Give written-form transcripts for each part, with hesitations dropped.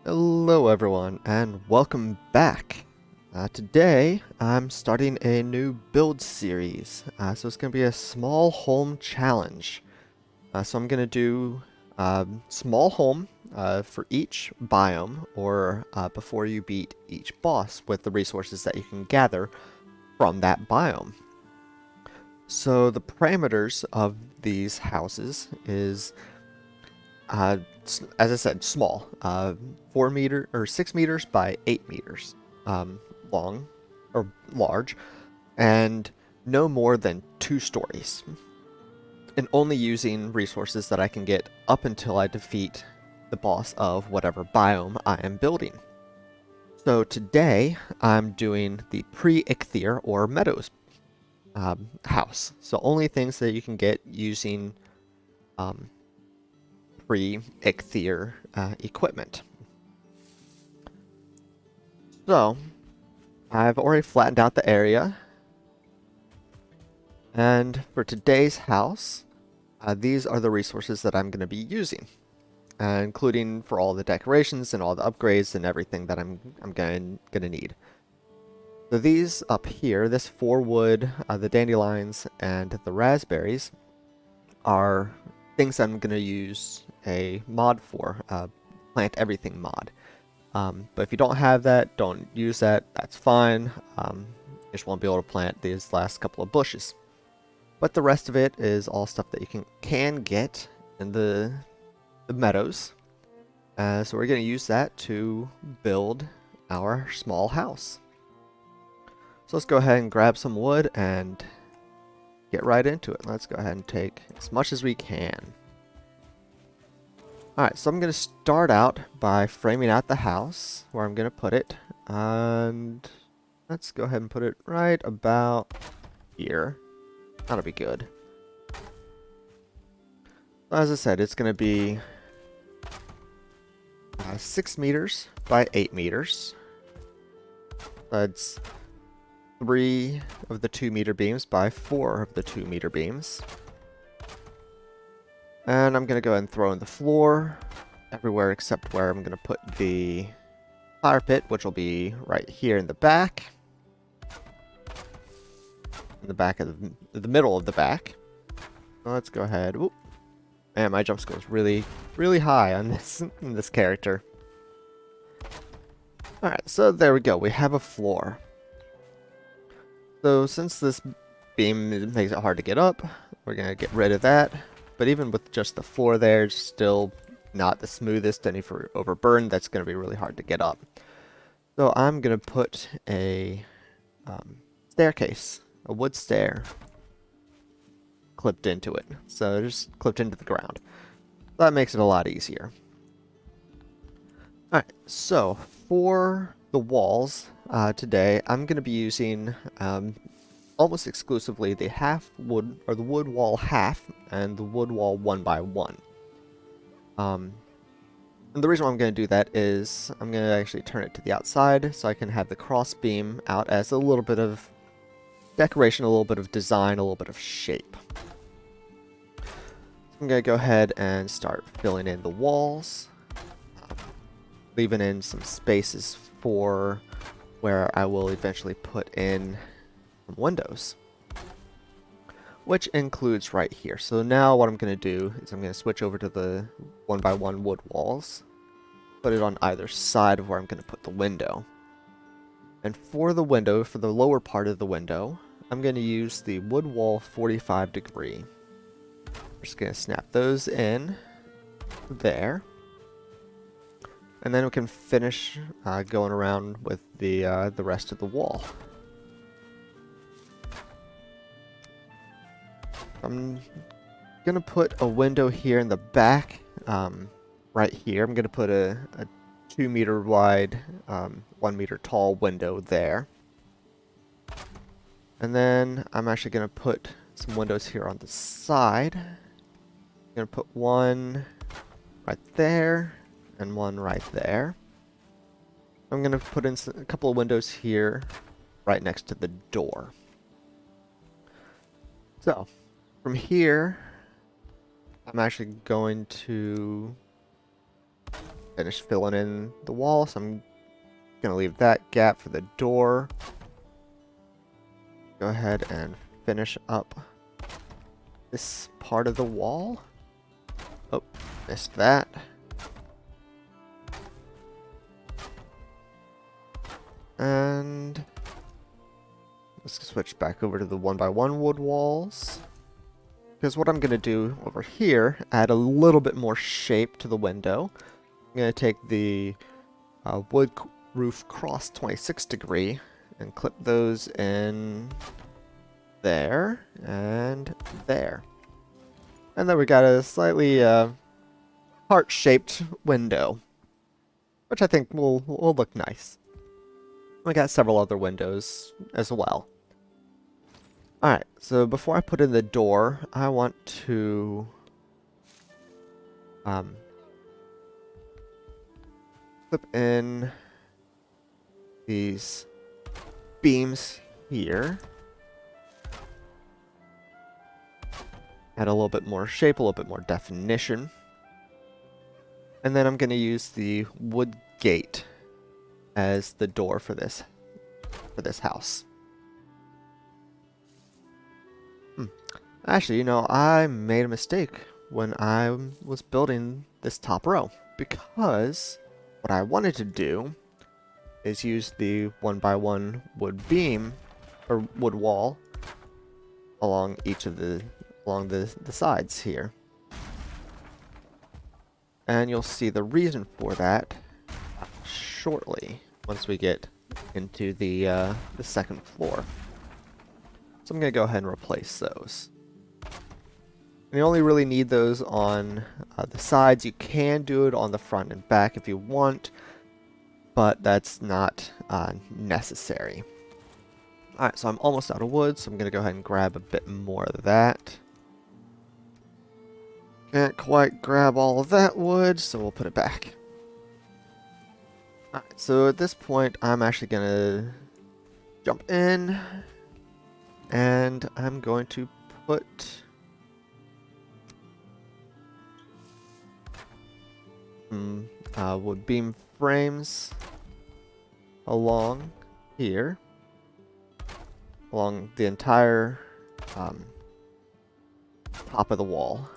Hello everyone and welcome back. Today I'm starting a new build series. So it's going to be a small home challenge. So I'm going to do small home for each biome or before you beat each boss with the resources that you can gather from that biome. So the parameters of these houses is Uh, as I said, small. 4 meter or 6 meters by 8 meters long or large, and no more than 2 stories. And only using resources that I can get up until I defeat the boss of whatever biome I am building. So today I'm doing the pre-Ichthyr or Meadows house. So only things that you can get using um, pre-Ichthyr equipment. So, I've already flattened out the area. And for today's house, these are the resources that I'm going to be using, including for all the decorations and all the upgrades and everything that I'm gonna need. So these up here, this 4 wood, the dandelions, and the raspberries, are things I'm going to use a mod for, plant everything mod. But if you don't have that, don't use that, that's fine. You just won't be able to plant these last couple of bushes. But the rest of it is all stuff that you can get in the meadows. So we're going to use that to build our small house. So let's go ahead and grab some wood and get right into it. Let's go ahead and take as much as we can. Alright, so I'm going to start out by framing out the house, where I'm going to put it. And let's go ahead and put it right about here. That'll be good. As I said, it's going to be 6 meters by 8 meters. That's 3 of the 2 meter beams by 4 of the 2 meter beams. And I'm going to go ahead and throw in the floor everywhere except where I'm going to put the fire pit, which will be right here in the back. In the back of the middle of the back. So let's go ahead. Oop. Man, my jump skill is really high on this character. Alright, so there we go. We have a floor. So since this beam makes it hard to get up, we're going to get rid of that. But even with just the floor there, it's still not the smoothest. And if you're overburned, that's going to be really hard to get up. So I'm going to put a staircase, a wood stair, clipped into it. So just clipped into the ground. That makes it a lot easier. Alright, so for the walls today, I'm going to be using almost exclusively the half wood, or the wood wall half, and the wood wall 1x1. And the reason why I'm going to do that is I'm going to actually turn it to the outside so I can have the cross beam out as a little bit of decoration, a little bit of design, a little bit of shape. So I'm going to go ahead and start filling in the walls, leaving in some spaces for where I will eventually put in some windows, which includes right here. So now what I'm going to do is I'm going to switch over to the 1x1 wood walls, put it on either side of where I'm going to put the window. And for the window, for the lower part of the window, I'm going to use the wood wall 45 degree. I'm just going to snap those in there. And then we can finish going around with the rest of the wall. I'm gonna put a window here in the back, right here. I'm gonna put a 2 meter wide, 1 meter tall window there. And then I'm actually gonna put some windows here on the side. I'm gonna put one right there and one right there. I'm gonna put in a couple of windows here right next to the door. So from here, I'm actually going to finish filling in the wall, so I'm gonna leave that gap for the door. Go ahead and finish up this part of the wall. Oh, missed that. And let's switch back over to the 1x1 wood walls. Because what I'm going to do over here, add a little bit more shape to the window. I'm going to take the wood roof cross 26 degree and clip those in there and there. And then we got a slightly heart-shaped window, which I think will look nice. We got several other windows as well. Alright, so before I put in the door, I want to clip in these beams here. Add a little bit more shape, a little bit more definition. And then I'm going to use the wood gate as the door for this house. Actually, you know, I made a mistake when I was building this top row, because what I wanted to do is use the 1x1 wood beam or wood wall along each of the sides here. And you'll see the reason for that shortly once we get into the second floor. So I'm going to go ahead and replace those. And you only really need those on the sides. You can do it on the front and back if you want, but that's not necessary. Alright, so I'm almost out of wood, so I'm going to go ahead and grab a bit more of that. Can't quite grab all of that wood, so we'll put it back. Alright, so at this point, I'm actually going to jump in, and I'm going to put some wood beam frames along here, along the entire top of the wall.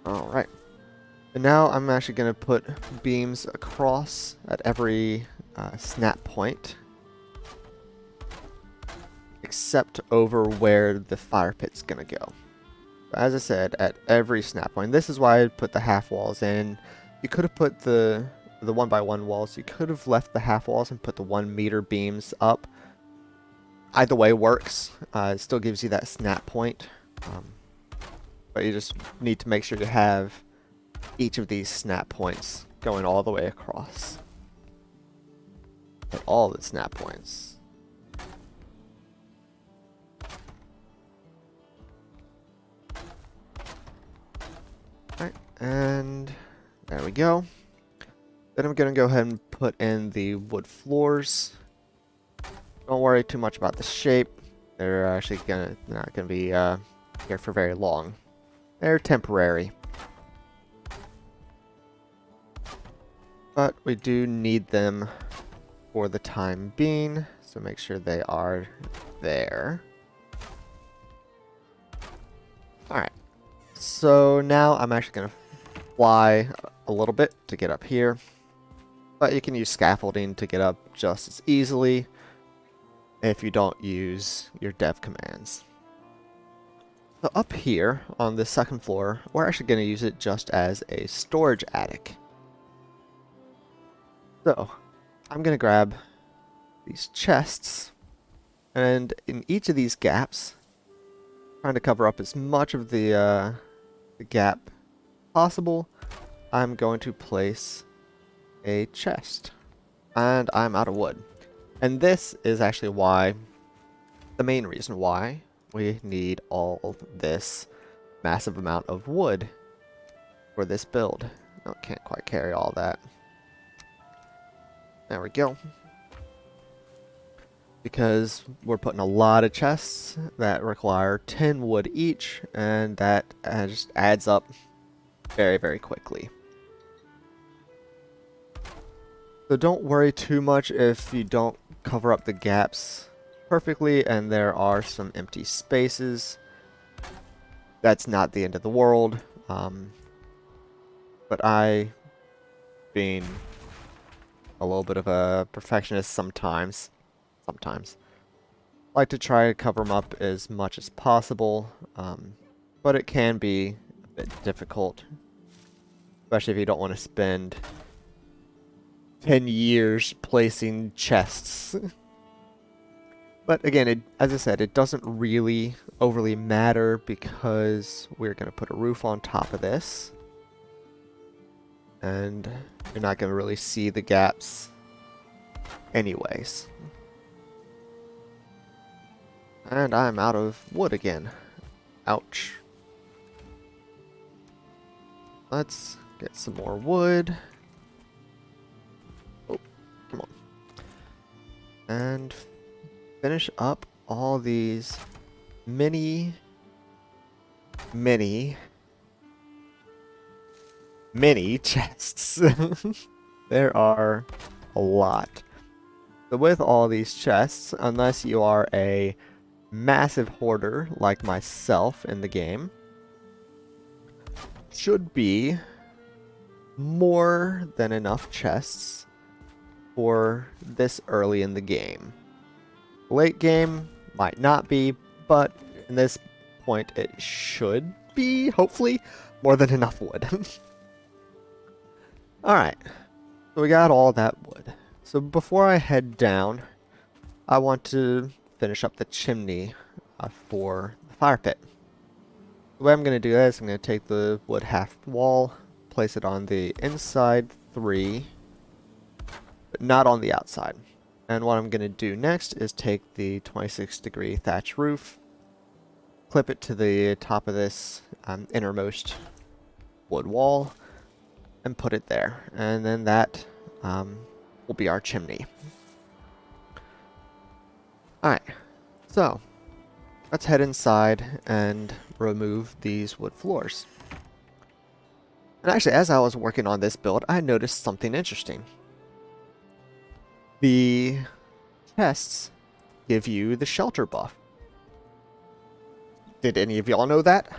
Alright. And now I'm actually going to put beams across at every snap point, except over where the fire pit's going to go. As I said, at every snap point. This is why I put the half walls in. You could have put the 1x1 walls. You could have left the half walls and put the 1 meter beams up. Either way works. It still gives you that snap point. But you just need to make sure to have each of these snap points going all the way across. At all the snap points. Alright, and there we go. Then I'm going to go ahead and put in the wood floors. Don't worry too much about the shape. They're actually not going to be here for very long. They're temporary. But we do need them for the time being, so make sure they are there. Alright, so now I'm actually going to fly a little bit to get up here. But you can use scaffolding to get up just as easily if you don't use your dev commands. So up here on the second floor, we're actually going to use it just as a storage attic. So I'm going to grab these chests, and in each of these gaps, trying to cover up as much of the gap possible, I'm going to place a chest. And I'm out of wood. And this is actually why, the main reason why, we need all this massive amount of wood for this build. No, can't quite carry all that. There we go. because we're putting a lot of chests that require 10 wood each, and that just adds up very, very quickly. So don't worry too much if you don't cover up the gaps perfectly and there are some empty spaces. That's not the end of the world. But I, being a little bit of a perfectionist sometimes, like to try to cover them up as much as possible, but it can be a bit difficult, especially if you don't want to spend 10 years placing chests. But again, as I said, it doesn't really overly matter because we're going to put a roof on top of this. And you're not going to really see the gaps anyways. And I'm out of wood again. Ouch. Let's get some more wood. Oh, come on. And finish up all these mini chests. There are a lot. So with all these chests, unless you are a massive hoarder like myself in the game, should be more than enough chests for this early in the game. Late game might not be, but in this point it should be, hopefully, more than enough wood. Alright, so we got all that wood. So before I head down, I want to finish up the chimney for the fire pit. The way I'm going to do that is I'm going to take the wood half wall, place it on the inside 3, but not on the outside. And what I'm going to do next is take the 26-degree thatch roof, clip it to the top of this innermost wood wall, and put it there. And then that will be our chimney. Alright, so let's head inside and remove these wood floors. And actually, as I was working on this build, I noticed something interesting. The chests give you the shelter buff. Did any of y'all know that?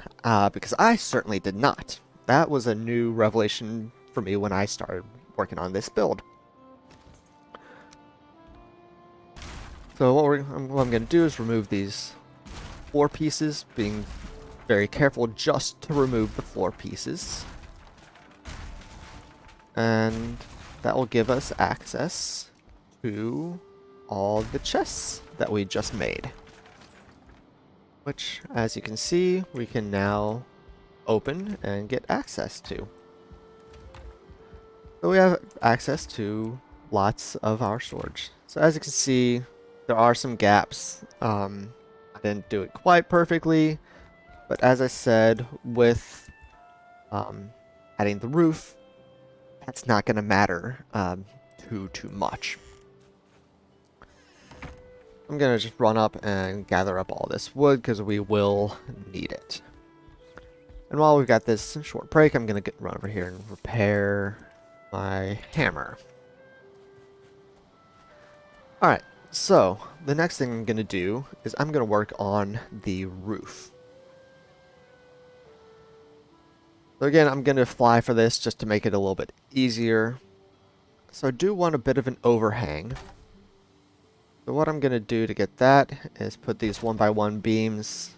Because I certainly did not. That was a new revelation for me when I started working on this build. So what I'm going to do is remove these floor pieces, being very careful just to remove the floor pieces. And that will give us access to all the chests that we just made. Which, as you can see, we can now open and get access to. So we have access to lots of our storage. So as you can see, there are some gaps. I didn't do it quite perfectly, but as I said, with adding the roof, that's not going to matter too much. I'm going to just run up and gather up all this wood because we will need it. And while we've got this short break, I'm going to run over here and repair my hammer. Alright, so the next thing I'm going to do is I'm going to work on the roof. So again, I'm going to fly for this just to make it a little bit easier. So I do want a bit of an overhang. So what I'm going to do to get that is put these 1x1 beams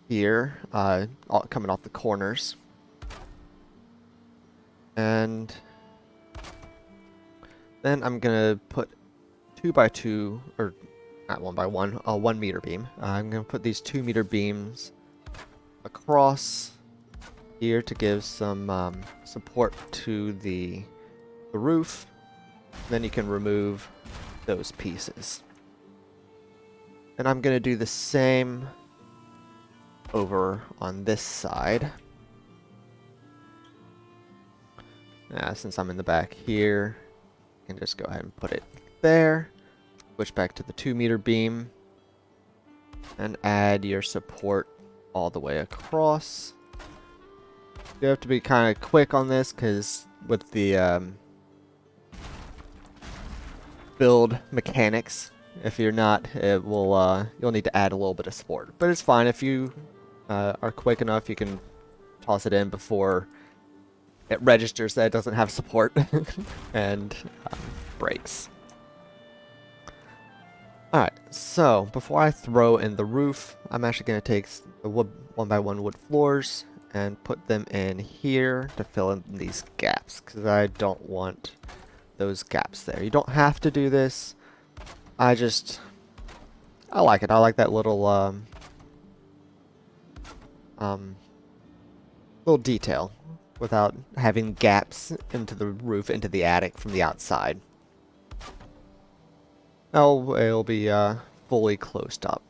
here, coming off the corners. And then I'm going to put 2x2, or not 1x1, 1 meter beam. I'm going to put these 2 meter beams across here to give some support to the roof. Then you can remove those pieces. And I'm going to do the same over on this side. Since I'm in the back here, I can just go ahead and put it there. Switch back to the 2-meter beam. And add your support all the way across. You have to be kind of quick on this, because with the build mechanics, if you're not, it will you'll need to add a little bit of support. But it's fine if you are quick enough. You can toss it in before it registers that it doesn't have support and breaks. Alright, so before I throw in the roof, I'm actually going to take the wood 1x1 wood floors and put them in here to fill in these gaps, because I don't want those gaps there. You don't have to do this. I like it. I like that little little detail without having gaps into the roof, into the attic from the outside. Oh, it'll be fully closed up.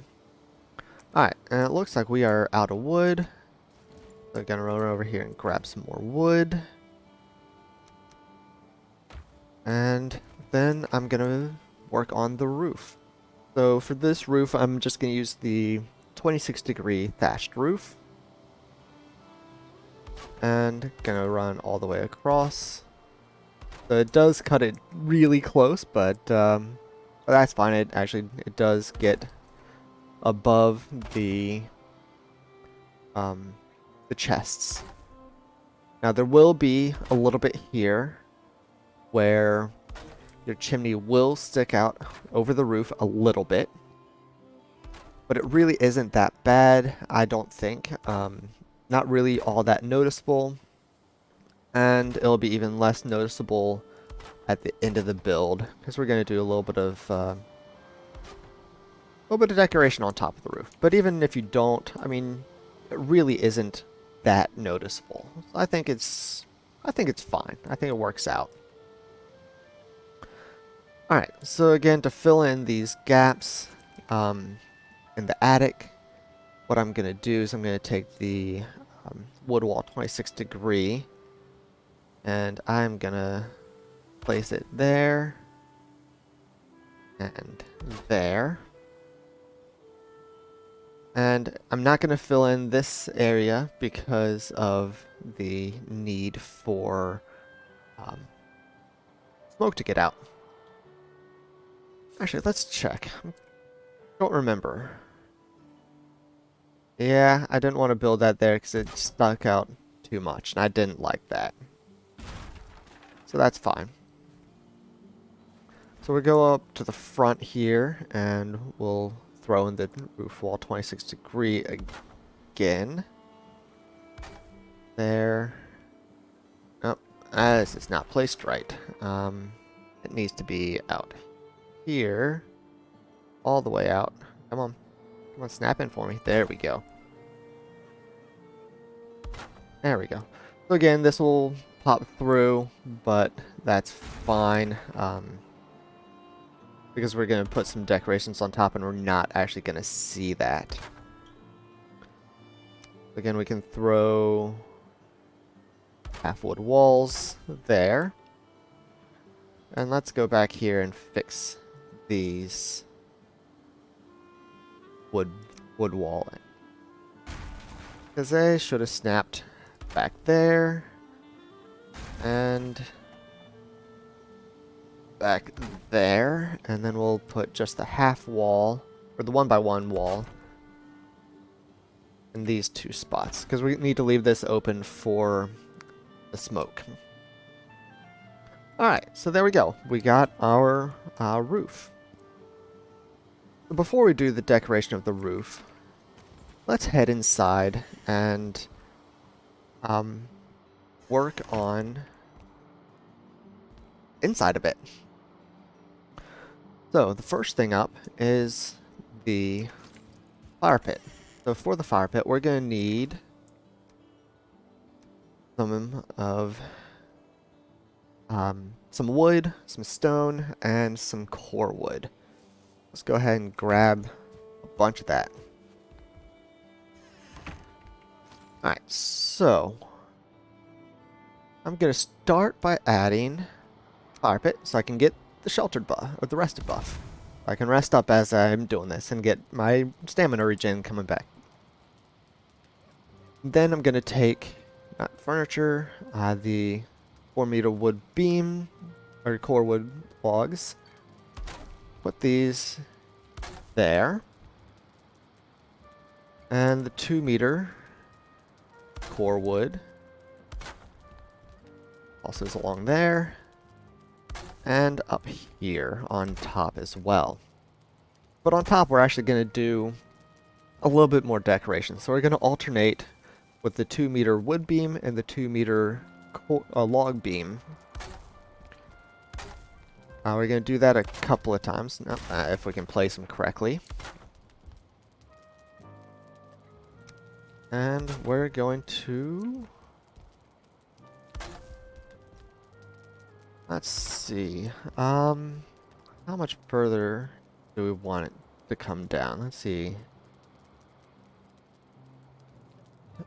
Alright, and it looks like we are out of wood. So I'm gonna run over here and grab some more wood. And then I'm gonna work on the roof. So for this roof, I'm just gonna use the 26-degree thatched roof. And gonna run all the way across. So it does cut it really close, but that's fine. It does get above the chests. Now there will be a little bit here where your chimney will stick out over the roof a little bit, but it really isn't that bad, I don't think. Not really all that noticeable, and it'll be even less noticeable at the end of the build, because we're going to do a little bit of decoration on top of the roof. But even if you don't, I mean, it really isn't that noticeable. So I think it's fine. I think it works out. Alright, so again, to fill in these gaps in the attic, what I'm going to do is I'm going to take the wood wall 26-degree, and I'm going to place it there and there. And I'm not going to fill in this area because of the need for smoke to get out. Actually, let's check. I don't remember. Yeah, I didn't want to build that there because it stuck out too much, and I didn't like that. So that's fine. So we'll go up to the front here, and we'll throw in the roof wall 26-degree again. There. Oh, this is not placed right. It needs to be out here, all the way out. Come on. Come on, snap in for me. There we go. There we go. So again, this will pop through, but that's fine. Because we're going to put some decorations on top and we're not actually going to see that. Again, we can throw half wood walls there. And let's go back here and fix these wood wall, because they should have snapped back there and back there, and then we'll put just the half wall, or the 1x1 wall, in these two spots, because we need to leave this open for the smoke. Alright, so there we go. We got our roof. Before we do the decoration of the roof, let's head inside and work on inside a bit. So the first thing up is the fire pit. So for the fire pit, we're going to need some of some wood, some stone, and some core wood. Let's go ahead and grab a bunch of that. Alright, so I'm going to start by adding fire pit so I can get the sheltered buff, or the rested buff. I can rest up as I'm doing this and get my stamina regen coming back. Then I'm going to take, not furniture, the 4-meter wood beam, or core wood logs. Put these there. And the 2-meter core wood also is along there. And up here on top as well. But on top we're actually going to do a little bit more decoration. So we're going to alternate with the 2-meter wood beam and the 2-meter log beam. We're going to do that a couple of times, if we can place them correctly. And we're going to... Let's see. How much further do we want it to come down? Let's see.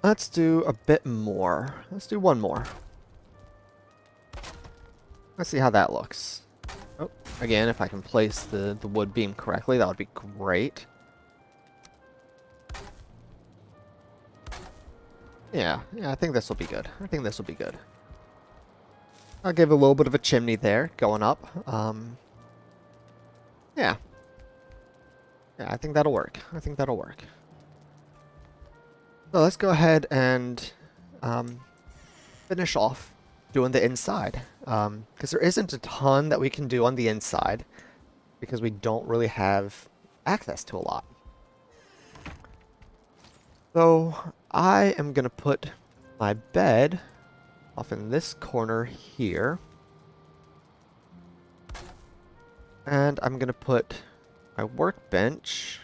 Let's do a bit more. Let's do one more. Let's see how that looks. Oh, again, if I can place the wood beam correctly, that would be great. Yeah, I think this will be good. I think this will be good. I'll give a little bit of a chimney there, going up. Yeah. Yeah, I think that'll work. I think that'll work. So let's go ahead and finish off doing the inside. Because there isn't a ton that we can do on the inside, because we don't really have access to a lot. So I am going to put my bed off in this corner here. And I'm going to put my workbench.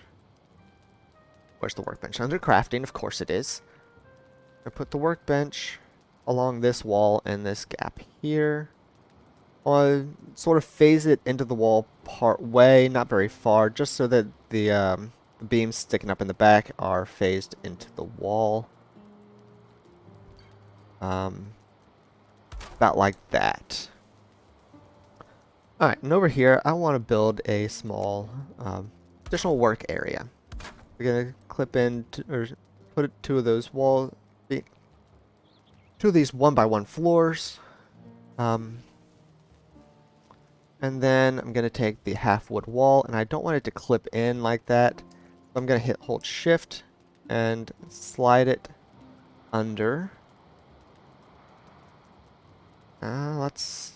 Where's the workbench? Under crafting, of course it is. I put the workbench along this wall and this gap here. I'll sort of phase it into the wall part way, not very far, just so that the beams sticking up in the back are phased into the wall. About like that. Alright, and over here, I want to build a small additional work area. We're going to clip in, or put two of those two of these 1x1 floors. And then I'm going to take the half wood wall, and I don't want it to clip in like that. So I'm going to hold shift and slide it under. Let's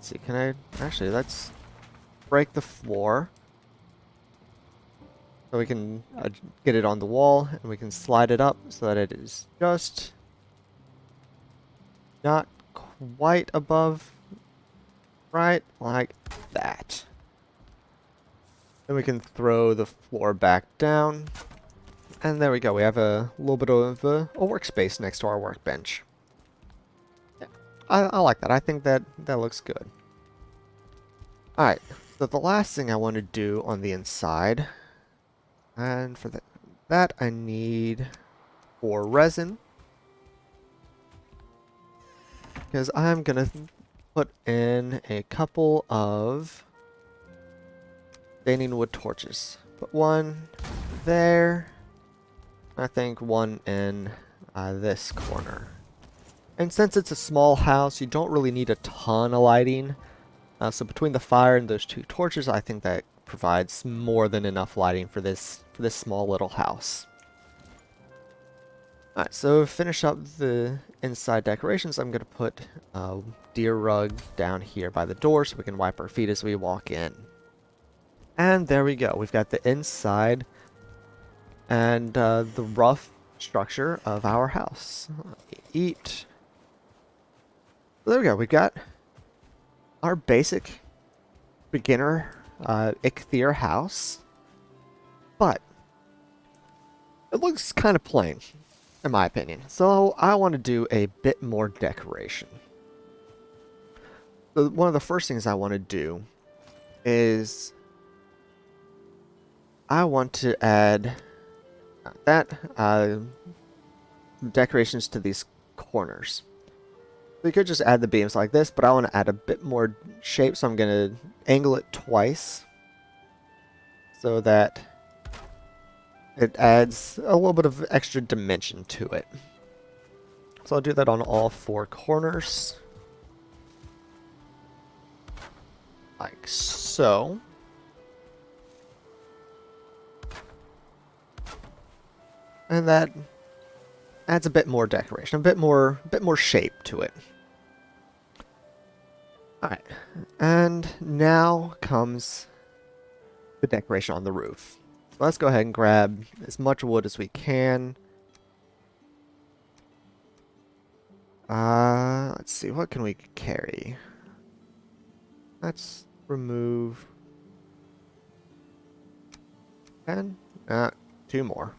see, let's break the floor. So we can get it on the wall, and we can slide it up so that it is just not quite above, right, like that. Then we can throw the floor back down, and there we go. We have a little bit of a workspace next to our workbench. Yeah, I like that. I think that looks good. Alright, so the last thing I want to do on the inside, and for that I need 4 resin, because I'm going to put in a couple of staining wood torches. Put one there, I think one in this corner. And since it's a small house, you don't really need a ton of lighting. So between the fire and those 2 torches, I think that provides more than enough lighting for this small little house. Alright, so finish up the inside decorations. I'm going to put a deer rug down here by the door so we can wipe our feet as we walk in. And there we go. We've got the inside and the rough structure of our house. Eat. There we go. We've got our basic beginner Ichthyr house, but it looks kind of plain, in my opinion. So I want to do a bit more decoration. So one of the first things I want to do is I want to add decorations to these corners. We could just add the beams like this, but I want to add a bit more shape, so I'm going to angle it twice. so that it adds a little bit of extra dimension to it. So I'll do that on all 4 corners. Like so. And that adds a bit more decoration, a bit more shape to it. Alright, and now comes the decoration on the roof. So let's go ahead and grab as much wood as we can. Let's see, what can we carry? Let's remove 10. 2 more.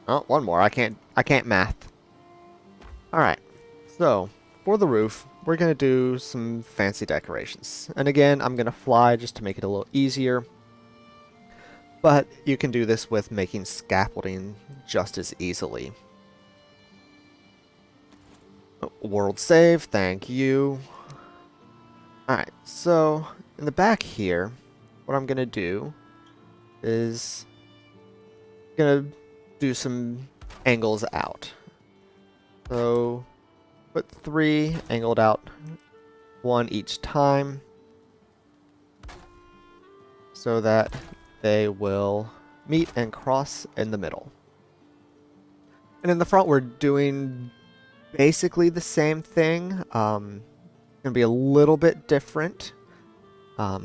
Oh, 1 more. I can't math. Alright, so for the roof, we're going to do some fancy decorations. And again, I'm going to fly just to make it a little easier. But you can do this with making scaffolding just as easily. World save, thank you. Alright, so in the back here, what I'm going to do is do some angles out. So put 3 angled out, 1 each time, so that they will meet and cross in the middle. And in the front, we're doing basically the same thing. Gonna be a little bit different, but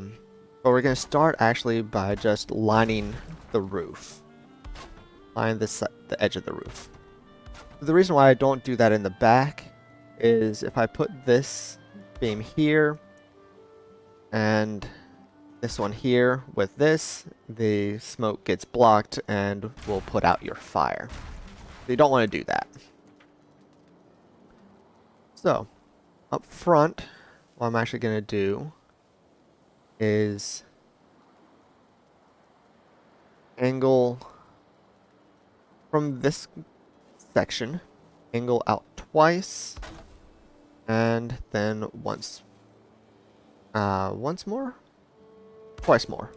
we're gonna start actually by just lining the roof, line the edge of the roof. The reason why I don't do that in the back is if I put this beam here and this one here with this, the smoke gets blocked and will put out your fire. So you don't want to do that. So up front, what I'm actually going to do is angle from this section, angle out twice, and then once more? Twice more.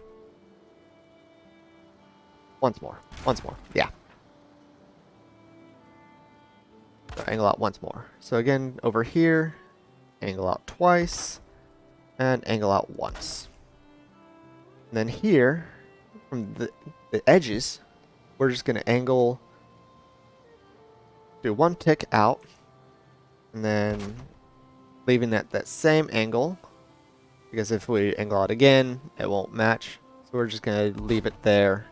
Once more. Yeah. So angle out once more. So again, over here, angle out twice, and angle out once. And then here, from the edges, we're just going to angle, do 1 tick out, and then leaving that same angle, because if we angle out again, it won't match. So we're just going to leave it there,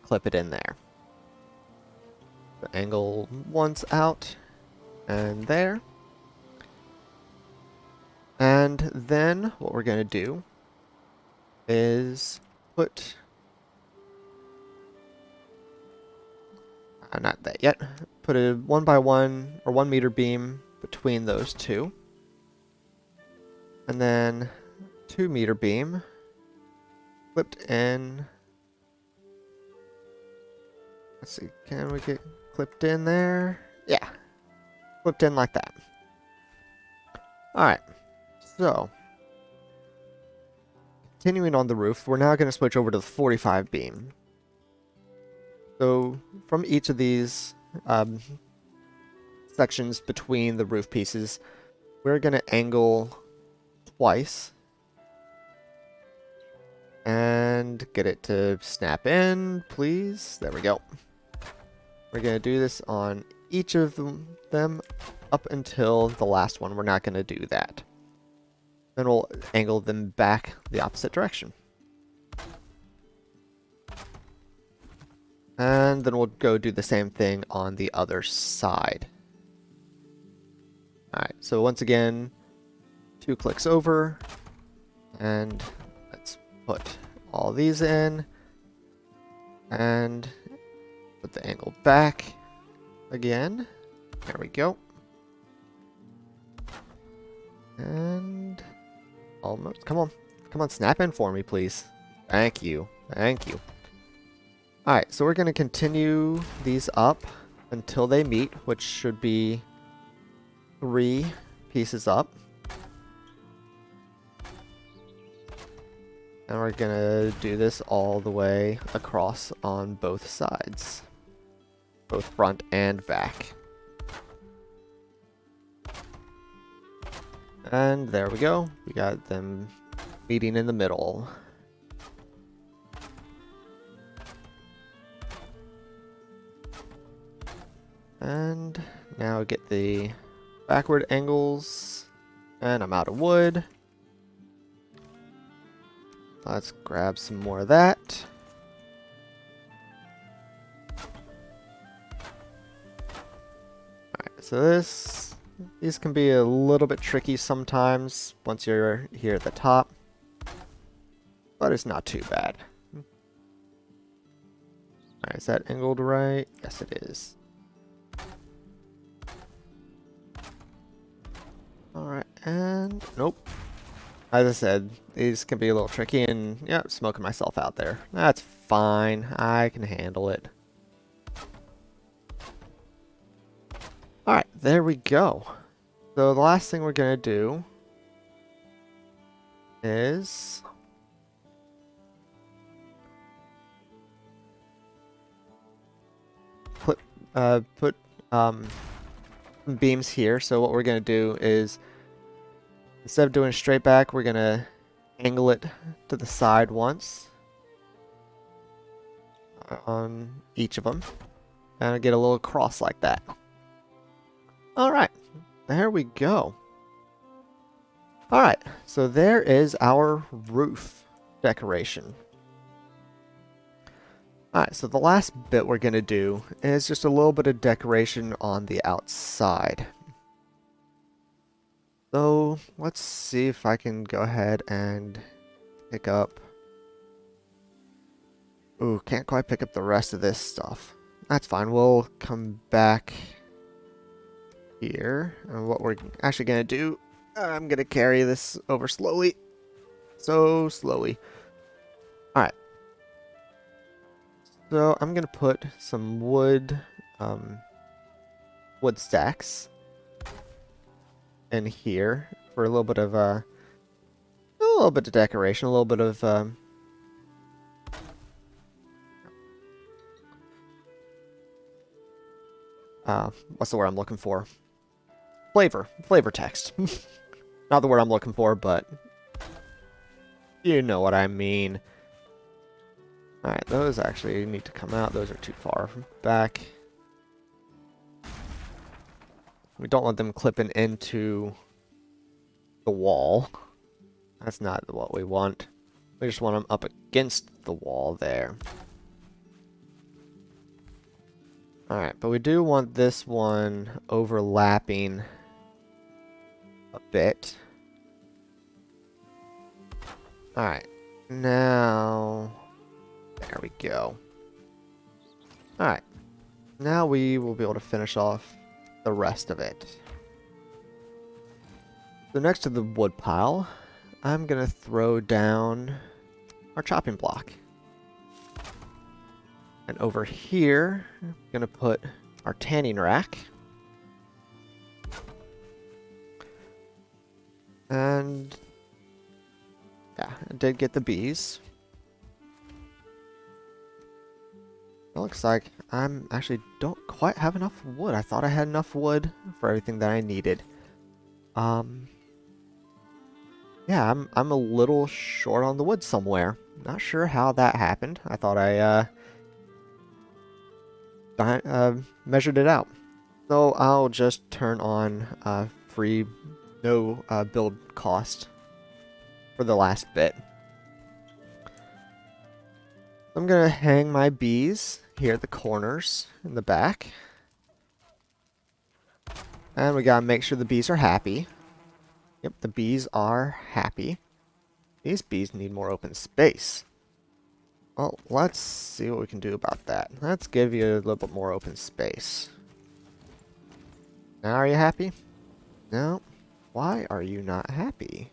clip it in there. So angle once out, and there. And then what we're going to do is put, not that yet, put a 1 by 1 or 1 meter beam between those 2. And then 2 meter beam clipped in. Let's see, can we get clipped in there? Yeah, clipped in like that. Alright, so continuing on the roof, we're now going to switch over to the 45 beam. So from each of these sections between the roof pieces, we're going to angle twice and get it to snap in, please. There we go. We're going to do this on each of them up until the last one. We're not going to do that. Then we'll angle them back the opposite direction. And then we'll go do the same thing on the other side. Alright, so once again, 2 clicks over, and let's put all these in, and put the angle back again. There we go. And almost, come on, snap in for me, please. Thank you. Alright, so we're going to continue these up until they meet, which should be 3 pieces up. And we're gonna do this all the way across on both sides. Both front and back. And there we go. We got them meeting in the middle. And now get the backward angles. And I'm out of wood. Let's grab some more of that. Alright, so these can be a little bit tricky sometimes once you're here at the top. But it's not too bad. Alright, is that angled right? Yes, it is. Alright, and nope. As I said, these can be a little tricky, and yeah, smoking myself out there. That's fine. I can handle it. Alright, there we go. So the last thing we're going to do is put beams here. So what we're going to do is, instead of doing straight back, we're going to angle it to the side once on each of them, and get a little cross like that. Alright, there we go. Alright, so there is our roof decoration. Alright, so the last bit we're going to do is just a little bit of decoration on the outside. So let's see if I can go ahead and pick up... Ooh, can't quite pick up the rest of this stuff. That's fine, we'll come back here. And what we're actually going to do, I'm going to carry this over slowly. So slowly. Alright. So I'm going to put some wood stacks in here for a little bit of decoration, a little bit of what's the word I'm looking for? Flavor text. Not the word I'm looking for, but you know what I mean. Alright, those actually need to come out. Those are too far back. We don't want them clipping into the wall. That's not what we want. We just want them up against the wall there. Alright, but we do want this one overlapping a bit. Alright, now... There we go. Alright, now we will be able to finish off the rest of it. So next to the wood pile, I'm going to throw down our chopping block. And over here, I'm going to put our tanning rack. And yeah, I did get the bees. It looks like I'm actually don't quite have enough wood. I thought I had enough wood for everything that I needed. Yeah, I'm a little short on the wood somewhere. Not sure how that happened. I thought I measured it out. So I'll just turn on free no build cost for the last bit. I'm gonna hang my bees here at the corners in the back. And we gotta make sure the bees are happy. Yep, the bees are happy. These bees need more open space. Well, let's see what we can do about that. Let's give you a little bit more open space. Now are you happy? No? Why are you not happy?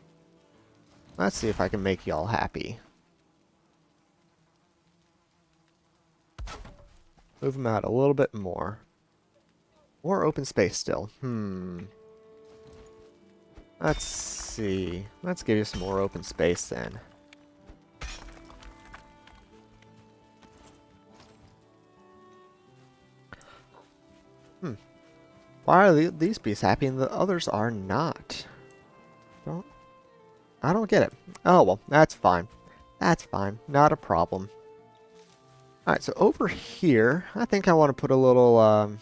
Let's see if I can make y'all happy. Move them out a little bit more. More open space still. Let's see. Let's give you some more open space then. Why are these bees happy and the others are not? Don't, I don't get it. Oh, well, that's fine. That's fine. Not a problem. Alright, so over here, I think I want to put a little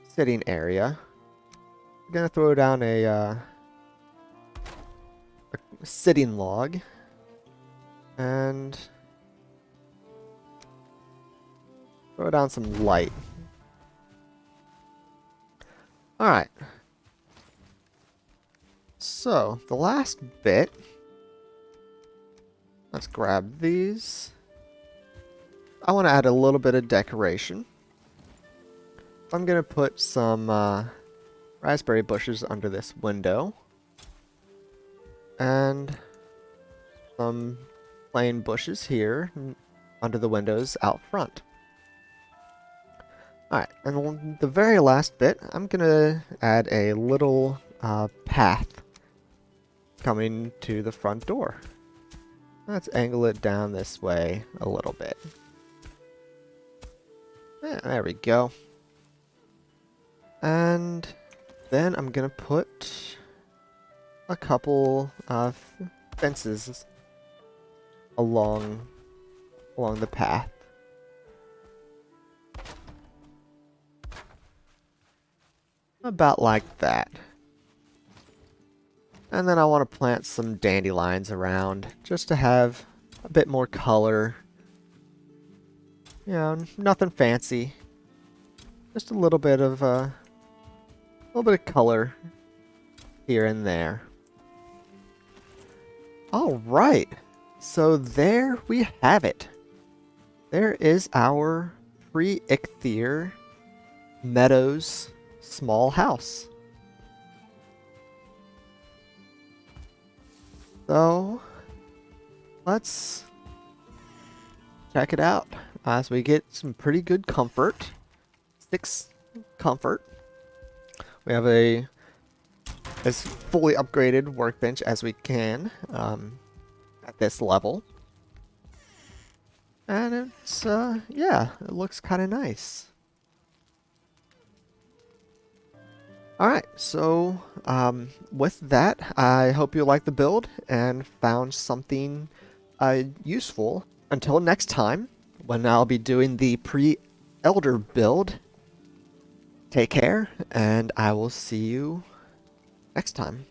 sitting area. I'm going to throw down a sitting log. And throw down some light. Alright. So, the last bit. Let's grab these. I want to add a little bit of decoration. I'm going to put some raspberry bushes under this window. And some plain bushes here under the windows out front. Alright, and the very last bit, I'm going to add a little path coming to the front door. Let's angle it down this way a little bit. Yeah, there we go. And then I'm going to put a couple of fences along the path. About like that. And then I want to plant some dandelions around just to have a bit more color. You know, nothing fancy. Just a little bit of color here and there. All right. So there we have it. There is our pre-Ichthyr Meadows small house. So let's check it out as we get some pretty good comfort. 6 comfort. We have as fully upgraded workbench as we can at this level. And it's, yeah, it looks kind of nice. Alright, so with that, I hope you liked the build and found something useful. Until next time, when I'll be doing the pre-Elder build, take care, and I will see you next time.